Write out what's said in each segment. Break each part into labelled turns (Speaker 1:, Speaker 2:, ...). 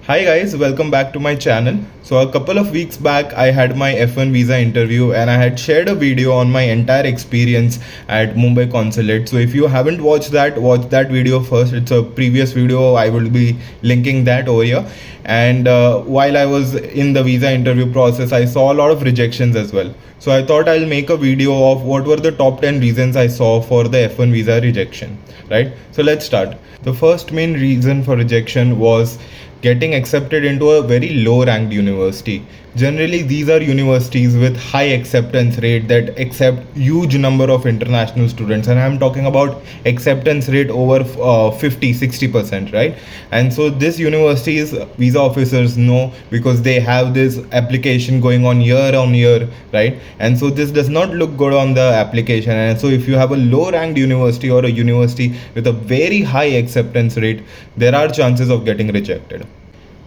Speaker 1: Hi guys, welcome back to my channel. So a couple of weeks back I had my F1 visa interview and I had shared a video on my entire experience at Mumbai consulate. So if you haven't watched that, watch that video first. It's a previous video. I will be linking that over here. And while I was in the visa interview process, I saw a lot of rejections as well. So I thought I'll make a video of what were the top 10 reasons I saw for the F1 visa rejection, right? So let's start. The first main reason for rejection was getting accepted into a very low ranked university. Generally these are universities with high acceptance rate that accept huge number of international students, and I'm talking about acceptance rate over 50-60%, right? And so this university's visa officers know, because they have this application going on year, right? And so this does not look good on the application. And so if you have a low ranked university or a university with a very high acceptance rate, there are chances of getting rejected.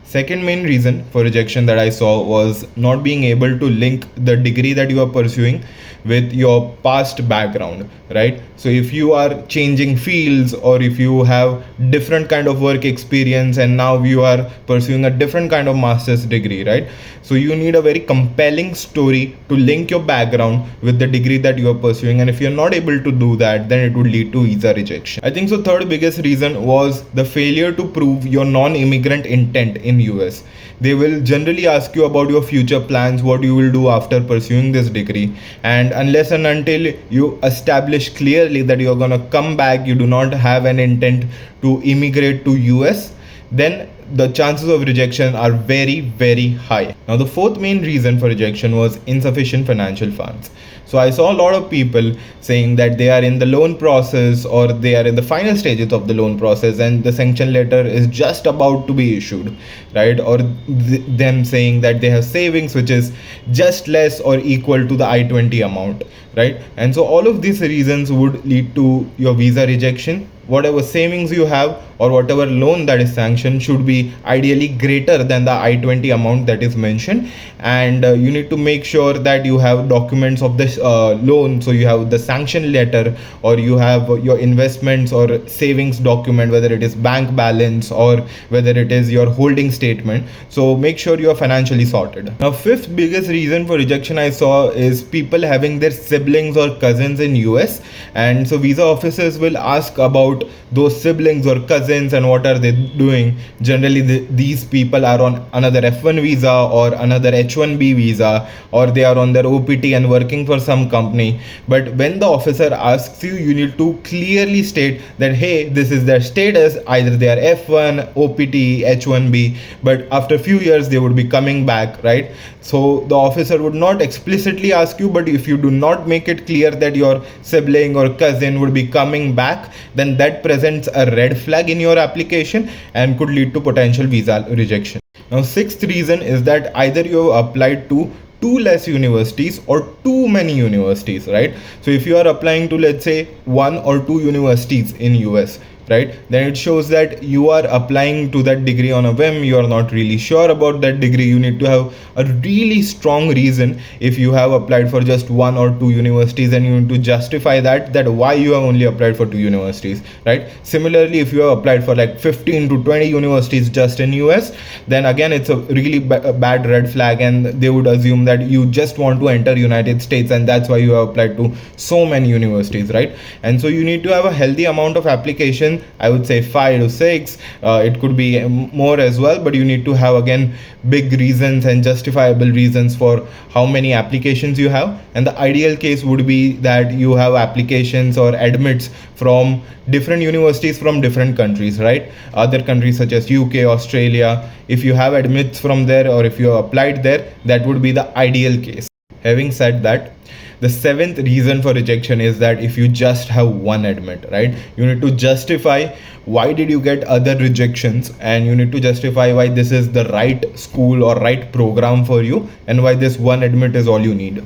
Speaker 1: Second main reason for rejection that I saw was not being able to link the degree that you are pursuing with your past background, right? So if you are changing fields, or if you have different kind of work experience and now you are pursuing a different kind of master's degree, right? So you need a very compelling story to link your background with the degree that you are pursuing, and if you're not able to do that, then it would lead to visa rejection. I think so third biggest reason was the failure to prove your non-immigrant intent in US. They will generally ask you about your future plans, what you will do after pursuing this degree, and unless and until you establish clearly that you're going to come back, you do not have an intent to immigrate to US, then the chances of rejection are very high. Now the fourth main reason for rejection was insufficient financial funds. So I saw a lot of people saying that they are in the loan process, or they are in the final stages of the loan process, and the sanction letter is just about to be issued, right? Or them saying that they have savings which is just less or equal to the I-20 amount, right? And so all of these reasons would lead to your visa rejection. Whatever savings you have or whatever loan that is sanctioned should be ideally greater than the I-20 amount that is mentioned, and you need to make sure that you have documents of this loan. So you have the sanction letter, or you have your investments or savings document, whether it is bank balance or whether it is your holding statement. So make sure you are financially sorted. Now fifth biggest reason for rejection I saw is people having their siblings or cousins in US, and so visa officers will ask about those siblings or cousins and what are they doing. Generally these people are on another F1 visa or another H1B visa, or they are on their OPT and working for some company. But when the officer asks you, you need to clearly state that hey, this is their status, either they are F1, OPT, H1B, but after a few years they would be coming back, right? So the officer would not explicitly ask you, but if you do not make it clear that your sibling or cousin would be coming back, then that presents a red flag in your application and could lead to potential visa rejection. Now sixth reason is that either you have applied to too less universities or too many universities, right? So if you are applying to, let's say, one or two universities in US, right, then it shows that you are applying to that degree on a whim. You are not really sure about that degree. You need to have a really strong reason if you have applied for just one or two universities, and you need to justify that why you have only applied for two universities, right? Similarly, if you have applied for like 15 to 20 universities just in US, then again it's a really bad red flag, and they would assume that you just want to enter United States, and that's why you have applied to so many universities, right? And so you need to have a healthy amount of application. I would say 5 to 6. It could be more as well, but you need to have again big reasons and justifiable reasons for how many applications you have. And the ideal case would be that you have applications or admits from different universities from different countries, right? Other countries such as UK, Australia. If you have admits from there, or if you applied there, that would be the ideal case. Having said that, the seventh reason for rejection is that if you just have one admit, right, you need to justify why did you get other rejections, and you need to justify why this is the right school or right program for you, and why this one admit is all you need.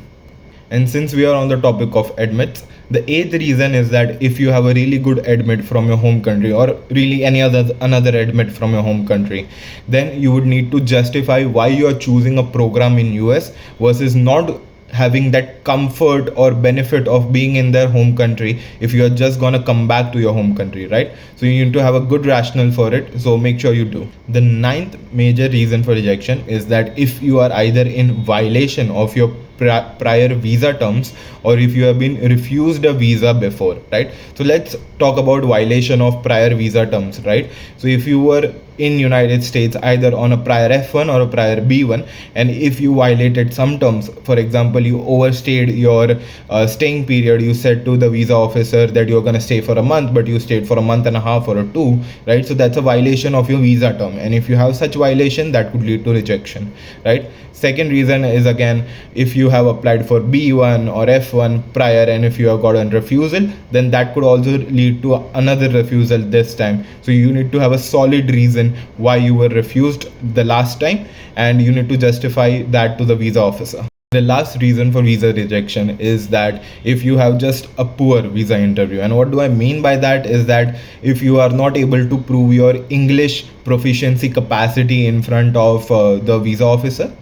Speaker 1: And since we are on the topic of admits, the eighth reason is that if you have a really good admit from your home country, or really any another admit from your home country, then you would need to justify why you are choosing a program in US versus not having that comfort or benefit of being in their home country if you are just gonna come back to your home country, right? So you need to have a good rationale for it, so make sure you do. The ninth major reason for rejection is that if you are either in violation of your prior visa terms, or if you have been refused a visa before, right? So let's talk about violation of prior visa terms, right? So if you were in United States either on a prior F1 or a prior B1, and if you violated some terms, for example, you overstayed your staying period, you said to the visa officer that you're going to stay for a month but you stayed for a month and a half or a two, right? So that's a violation of your visa term, and if you have such violation, that could lead to rejection, right? Second reason is, again, if you have applied for B1 or F1 prior and if you have gotten refusal, then that could also lead to another refusal this time. So you need to have a solid reason why you were refused the last time, and you need to justify that to the visa officer. The last reason for visa rejection is that if you have just a poor visa interview. And what do I mean by that is that if you are not able to prove your English proficiency capacity in front of the visa officer,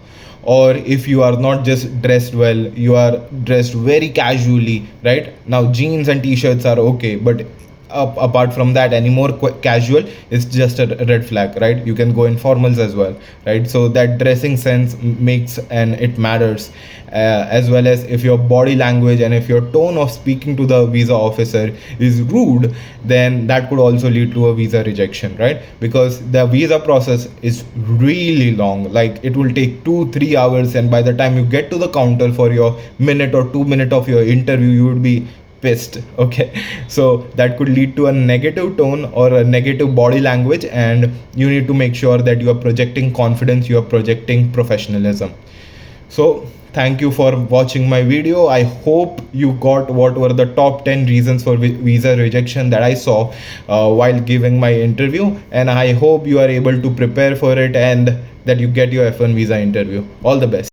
Speaker 1: or if you are not just dressed well, you are dressed very casually, right? Now jeans and t-shirts are okay, but apart from that, any more casual is just a red flag, right? You can go in formals as well, right? So that dressing sense makes, and it matters, as well as if your body language and if your tone of speaking to the visa officer is rude, then that could also lead to a visa rejection, right? Because the visa process is really long, like it will take 2-3 hours, and by the time you get to the counter for your minute or 2 minute of your interview, you would be pissed. Okay, so that could lead to a negative tone or a negative body language, and you need to make sure that you are projecting confidence, you are projecting professionalism. So thank you for watching my video. I hope you got what were the top 10 reasons for visa rejection that I saw while giving my interview, and I hope you are able to prepare for it and that you get your F1 visa interview. All the best.